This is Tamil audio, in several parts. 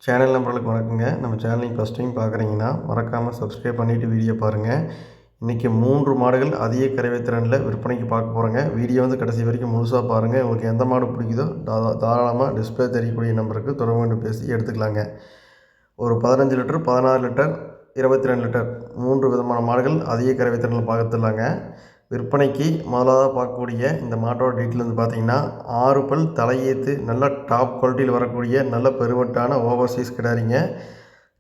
சேனல் நம்பர்களுக்கு வணக்கங்க. நம்ம சேனலையும் ஃபஸ்ட் டைம் பார்க்குறீங்கன்னா மறக்காமல் சப்ஸ்கிரைப் பண்ணிவிட்டு வீடியோ பாருங்கள். இன்றைக்கி 3 மாடுகள் அதிக கறவை திறனில் விற்பனைக்கு பார்க்க போகிறோங்க. வீடியோ வந்து கடைசி வரைக்கும் முழுசாக பாருங்கள். உங்களுக்கு எந்த மாடு பிடிக்குதோ தாராளமாக டிஸ்பிளே தெரியக்கூடிய நம்பருக்கு தொடர்பு கொண்டு பேசி எடுத்துக்கலாங்க. ஒரு 15 லிட்டர், 16 லிட்டர், 22 லிட்டர் 3 விதமான மாடுகள் அதிக கறவை திறனில் பார்த்துடலாங்க. விற்பனைக்கு முதலாக பார்க்கக்கூடிய இந்த மாட்டோட டீட்டெயில் வந்து பார்த்திங்கன்னா 6 பல் தலையீத்து நல்ல டாப் குவாலிட்டியில் வரக்கூடிய நல்ல பெருவட்டான ஓவர்சீஸ் கிடாரிங்க.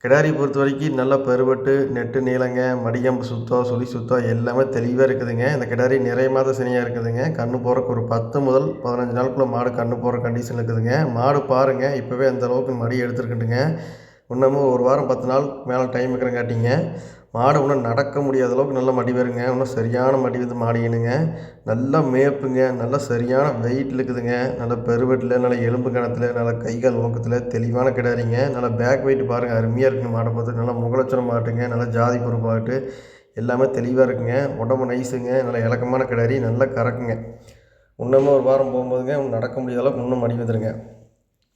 கிடாரி பொறுத்த வரைக்கும் நல்ல பெருவட்டு, நெட்டு நீளங்க, மடிகம்பு சுத்தம், சுழி சுத்தம் எல்லாமே தெளிவாக இருக்குதுங்க. இந்த கிடாரி நிறைய மாத சினையாக இருக்குதுங்க. கன்று போகிறக்கு ஒரு 10 முதல் 15 நாளுக்குள்ளே மாடு கன்று போகிற கண்டிஷன் இருக்குதுங்க. மாடு பாருங்கள், இப்போவே அந்த அளவுக்கு மடி எடுத்துருக்குண்டுங்க. இன்னமும் ஒரு வாரம் 10 நாள் மேலே டைம் இருக்கிறங்காட்டிங்க மாடு இன்னும் நடக்க முடியாத அளவுக்கு நல்ல மடி வருங்க. இன்னும் சரியான மடி வந்து மாடியணுங்க. நல்லா மேப்புங்க, நல்லா சரியான வெயிட் இருக்குதுங்க. நல்ல பெருவெட்டில், நல்ல எலும்பு கணத்தில், நல்ல கைகால் ஊக்கத்தில் தெளிவான கிடாரிங்க. நல்லா பேக் வெயிட் பாருங்கள், அருமையாக இருக்குங்க. மாடை பார்த்து நல்லா முகலட்சணம் மாட்டுங்க, நல்லா ஜாதி பொறுப்பாட்டு எல்லாமே தெளிவாக இருக்குங்க. உடம்பு நைஸுங்க, நல்லா இலக்கமான கிடாரி, நல்லா கறக்குங்க. இன்னமும் ஒரு வாரம் போகும்போதுங்க நடக்க முடியாத அளவுக்கு இன்னும் மடி வந்துடுங்க.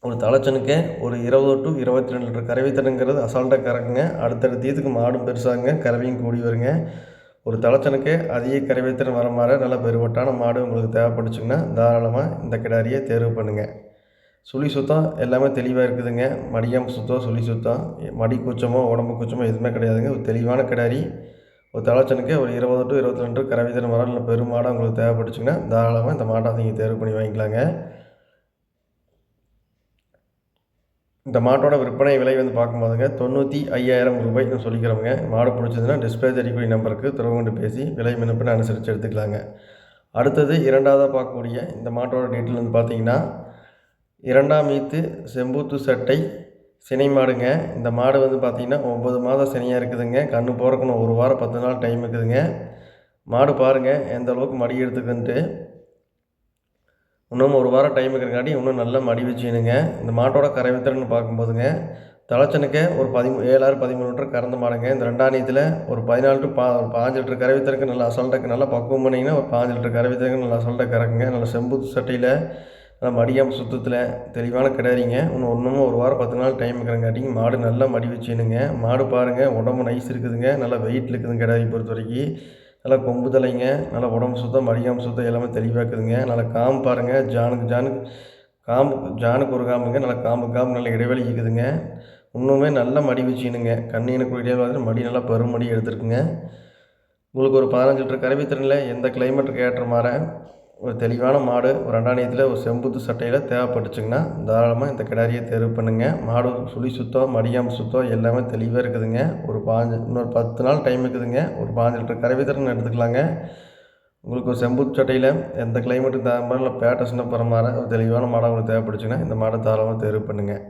ஒரு தலைச்சனுக்கே ஒரு 20 டு 22 லிட்டர் கறவை திறனுங்கிறது அசால்ட்டாக கறக்குங்க. அடுத்தடுத்த இதுக்கு மாடும் பெருசாகுங்க, கறவையும் கூடி வருங்க. ஒரு தலைச்சனுக்கே அதிக கறவை திறன் வர மாதிரி நல்ல பெருவட்டான மாடு உங்களுக்கு தேவைப்பட்டுச்சுங்கன்னா தாராளமாக இந்த கிடாரியை தேர்வு பண்ணுங்கள். சுழி சுத்தம் எல்லாமே தெளிவாக இருக்குதுங்க. மடியம் சுத்தம், சுழி சுத்தம், மடி கூச்சமோ உடம்பு கூச்சமோ எதுவுமே கிடையாதுங்க. ஒரு தெளிவான கிடாரி. ஒரு தலைச்சனுக்கே ஒரு 20 டு 22 லிட்டர் கறவை திறன் வர நல்ல பெருமாடாக உங்களுக்கு தேவைப்பட்டுச்சுங்கன்னா தாராளமாக இந்த மாட்டை நீங்கள் தேர்வு பண்ணி வாங்கிக்கலாங்க. இந்த மாட்டோட விற்பனை விலை வந்து பார்க்கும்போதுங்க 95,000 ரூபாய்க்கு சொல்லிக்கிறோங்க. மாடு பிடிச்சதுன்னா டிஸ்பிளே தெரியக்கூடிய நம்பருக்கு தொடர்பு கொண்டு பேசி விலை முன்னப்பின்னு அனுசரித்து எடுத்துக்கலாங்க. அடுத்தது இரண்டாவதாக பார்க்கக்கூடிய இந்த மாட்டோட டீட்டெயில் வந்து பார்த்திங்கன்னா 2ஆம் ஈத்து செம்பூத்து சட்டை சினை மாடுங்க. இந்த மாடு வந்து பார்த்திங்கன்னா 9 மாதம் சினையாக இருக்குதுங்க. கன்று போகிறக்குன்னு ஒரு வாரம் 10 நாள் டைம் இருக்குதுங்க. மாடு பாருங்கள் எந்த அளவுக்கு மடி எடுத்துக்குன்ட்டு. இன்னும் ஒரு வாரம் டைம் இருக்கிறங்காட்டி இன்னும் நல்லா மடி வச்சுக்கணுங்க. இந்த மாட்டோட கறவைத்திறன்னு பார்க்கும்போதுங்க தலைச்சனுக்கே ஒரு 7 13 லிட்டர் கறந்த மாடுங்க. இந்த 2ஆம் ஈத்தில் ஒரு 14 டு 15 லிட்டர் கறவைத்திறனுக்கு நல்லா அசால்ட்டாக நல்லா பக்குவம் பண்ணிங்கன்னா ஒரு 15 லிட்டர் கறவைத்திறனுக்கு நல்லா அசால்ட்டாக கறக்குங்க. நல்லா செம்பூத்து சட்டையில் நல்லா மடியாமல் சுத்தத்தில் தெளிவான கிடாரிங்க. இன்னமும் ஒரு வாரம் 10 நாள் டைம் இருக்கிறங்காட்டிங்க மாடு நல்லா மடி வச்சுக்கணுங்க. மாடு பாருங்கள் உடம்பு நைஸ் இருக்குதுங்க. நல்லா வெயிட் இருக்குதுங்க. கிடாரி பொறுத்த வரைக்கும் நல்லா கொம்பு தலைங்க, நல்லா உடம்பு சுத்தம், மடிகாம்பு சுத்தம் எல்லாமே தெளிவாக இருக்குதுங்க. நல்லா காம்பு பாருங்கள், ஜானுக்கு ஒரு காம்புங்க. நல்லா காம்பு நல்ல இடைவெளி இருக்குதுங்க. இன்னுமே நல்லா மடி வச்சுக்கணுங்க. கண்ணினுக்கு இடைவெளி மடி நல்லா பெருமடி எடுத்துருக்குங்க. உங்களுக்கு ஒரு 15 லிட்டர் கறவை திறனில் எந்த கிளைமேட்டுக்கு ஏற்ற மாதிரி ஒரு தெளிவான மாடு ஒரு 2ஆம் ஈத்தில் ஒரு செம்புத்து சட்டையில் தேவைப்பட்டுச்சுங்கன்னா தாராளமாக இந்த கிடாரியை தேர்வு பண்ணுங்கள். மாடு சுழி சுத்தம், மடியாம்பு சுத்தம் எல்லாமே தெளிவாக இருக்குதுங்க. இன்னொரு 10 நாள் டைம் இருக்குதுங்க. ஒரு 15 லிட்டர் கறவை திறன் எடுத்துக்கலாங்க. உங்களுக்கு ஒரு செம்புத்து சட்டையில் எந்த கிளைமேட்டுக்கு தகுந்த மாதிரி இல்லை பேட்டர்ஸ்னு போகிற மாதிரி ஒரு தெளிவான மாடாக உங்களுக்கு தேவைப்பட்டுச்சுன்னா இந்த மாடை தாராளமாக தேர்வு பண்ணுங்கள்.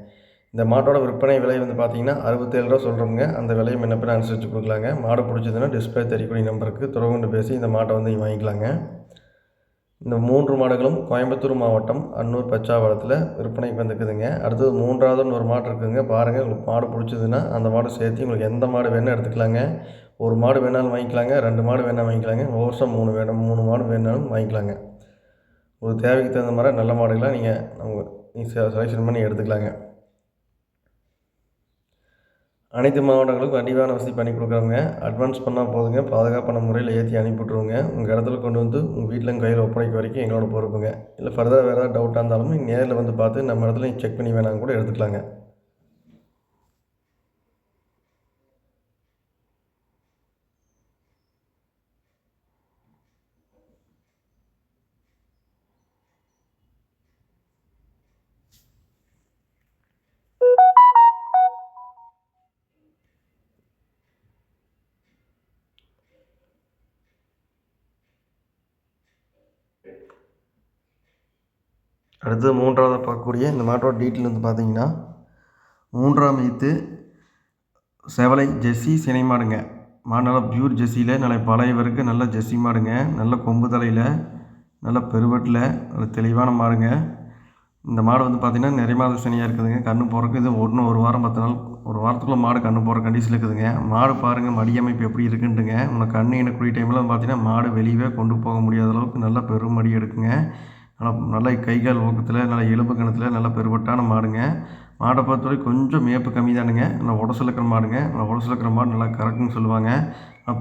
இந்த மாட்டோட விற்பனை விலை வந்து பார்த்திங்கன்னா 67 ரூபா சொல்கிறோங்க. அந்த விலையை முன்னப்பின்னு அனுசரித்து கொடுக்கலாங்க. மாடு பிடிச்சதுன்னா டிஸ்பிளே தெரியக்கூடிய நம்பருக்கு தொடர்பு கொண்டு பேசி இந்த மாட்டை வந்து வாங்கிக்கலாங்க. இந்த 3 மாடுகளும் கோயம்புத்தூர் மாவட்டம் அன்னூர் பச்சாவளத்தில் விற்பனைக்கு வந்துக்குதுங்க. அடுத்தது 3ஆவதுன்னு ஒரு மாடு இருக்குதுங்க. பாருங்கள், உங்களுக்கு மாடு பிடிச்சதுன்னா அந்த மாடு சேர்த்து உங்களுக்கு எந்த மாடு வேணால் எடுத்துக்கலாங்க. ஒரு மாடு வேணாலும் வாங்கிக்கலாங்க, 2 மாடு வேணால் வாங்கிக்கலாங்க, வருஷம் 3 மாடு வேணாலும் வாங்கிக்கலாங்க. உங்களுக்கு தேவைக்கு தகுந்த மாதிரி நல்ல மாடுகளாக நீங்கள் செலெக்ஷன் பண்ணி எடுத்துக்கலாங்க. அனைத்து மாவட்டங்களுக்கும் வண்டிவான வசதி பண்ணி கொடுக்குறோங்க. அட்வான்ஸ் பண்ணால் போதுங்க, பாதுகாப்பான முறையில் ஏற்றி அனுப்பிவிட்ருவோங்க. உங்கள் இடத்துல கொண்டு வந்து உங்கள் வீட்டில் கையில் ஒப்படைக்க வரைக்கும் எங்களோட பொறுப்புங்க. இல்லை ஃபர்தராக வேறு ஏதாவது டவுட்டாக இருந்தாலும் நீங்கள் நேரில் வந்து பார்த்து நம்ம இடத்துல செக் பண்ணி வேணாலும் கூட எடுத்துக்கலாங்க. அடுத்தது 3ஆவதாக பார்க்கக்கூடிய இந்த மாட்டோட டீட்டெயில் வந்து பார்த்திங்கன்னா 3ஆம் ஈத்து செவலை ஜெர்சி சினை மாடுங்க. மாடு நல்லா பியூர் ஜெர்சியில் நல்ல பழைய வரைக்கும் நல்ல ஜெர்சி மாடுங்க. நல்ல கொம்பு தலையில் நல்ல பெருவட்டில் நல்ல தெளிவான மாடுங்க. இந்த மாடு வந்து பார்த்திங்கன்னா நிறைய மாத சனியாக இருக்குதுங்க. கன்று போகிறக்கு இது ஒரு வாரம் 10 நாள் ஒரு வாரத்துக்குள்ளே மாடு கன்று போகிற கண்டிஷனில் இருக்குதுங்க. மாடு பாருங்கள் மடி அமைப்பு எப்படி இருக்குன்ட்டுங்க. உனக்கு கன்று எனக்கூடிய டைமில் பார்த்திங்கன்னா மாடு வெளியே கொண்டு போக முடியாத அளவுக்கு நல்லா பெரும் மடி எடுக்குங்க. நல்லா கை கால் ஊக்கத்தில் நல்ல எலும்பு கணத்தில் நல்ல பெருவட்டான மாடுங்க. மாடை பொறுத்தவரைக்கும் கொஞ்சம் மேய்ப்பு கம்மி தானுங்க. நல்லா உடசல் இருக்கிற மாடுங்க. நல்லா உடசல் இருக்கிற மாடு நல்லா கறக்குன்னு சொல்லுவாங்க.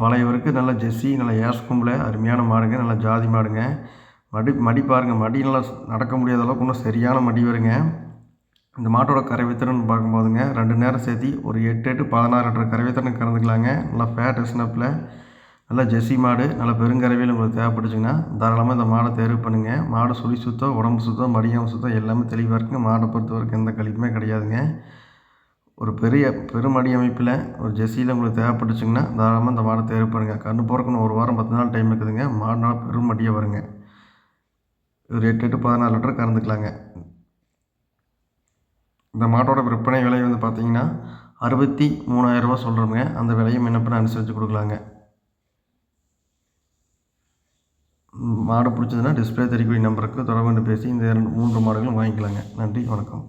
பழையவருக்கு நல்லா ஜெர்சி நல்லா ஏஸ் கொம்பில் அருமையான மாடுங்க. நல்லா ஜாதி மாடுங்க. மடி பாருங்கள், மடி நல்லா நடக்க முடியாத அளவுக்கு இன்னும் சரியான மடி வருங்க. இந்த மாட்டோட கறவைத்திறன் பார்க்கும்போதுங்க 2 நேரம் சேர்த்தி ஒரு 8 16 லிட்டர் கறவைத்திறன் கறந்துக்கலாங்க. நல்லா ஃபேட் ஸ்னப்பில் நல்லா ஜெர்சி மாடு நல்லா பெருங்கறவையில் உங்களுக்கு தேவைப்பட்டுச்சுன்னா தாராளமாக இந்த மாடை தேர்வு பண்ணுங்கள். மாடு சுழி சுத்தம், உடம்பு சுத்தம், மடியாமல் சுத்தம் எல்லாமே தெளிவாக இருக்குங்க. மாடை பொறுத்த வரைக்கும் எந்த கழிப்புமே கிடையாதுங்க. ஒரு பெருமடி அமைப்பில் ஒரு ஜெர்சியில் உங்களுக்கு தேவைப்பட்டுச்சுங்கன்னா தாராளமாக இந்த மாடை தேர்வு பண்ணுங்கள். கன்று போகிறக்குன்னு 1 வாரம் 10 நாள் டைம் இருக்குதுங்க. மாடுனால பெருமடியாக வருங்க. ஒரு 8 14 லிட்டர் கறந்துக்கலாங்க. இந்த மாட்டோட விற்பனை விலை வந்து பார்த்திங்கன்னா 63,000 ரூபா சொல்கிறோங்க. அந்த விலையை முன்னப்பின்ன அனுசரித்து கொடுக்கலாங்க. மாடு பிடிச்சதுன்னா டிஸ்பிளே தெரியக்கூடிய நம்பருக்கு தொடர்பு கொண்டு பேசி இந்த 3 மாடுகளும் வாங்கிக்கலாங்க. நன்றி, வணக்கம்.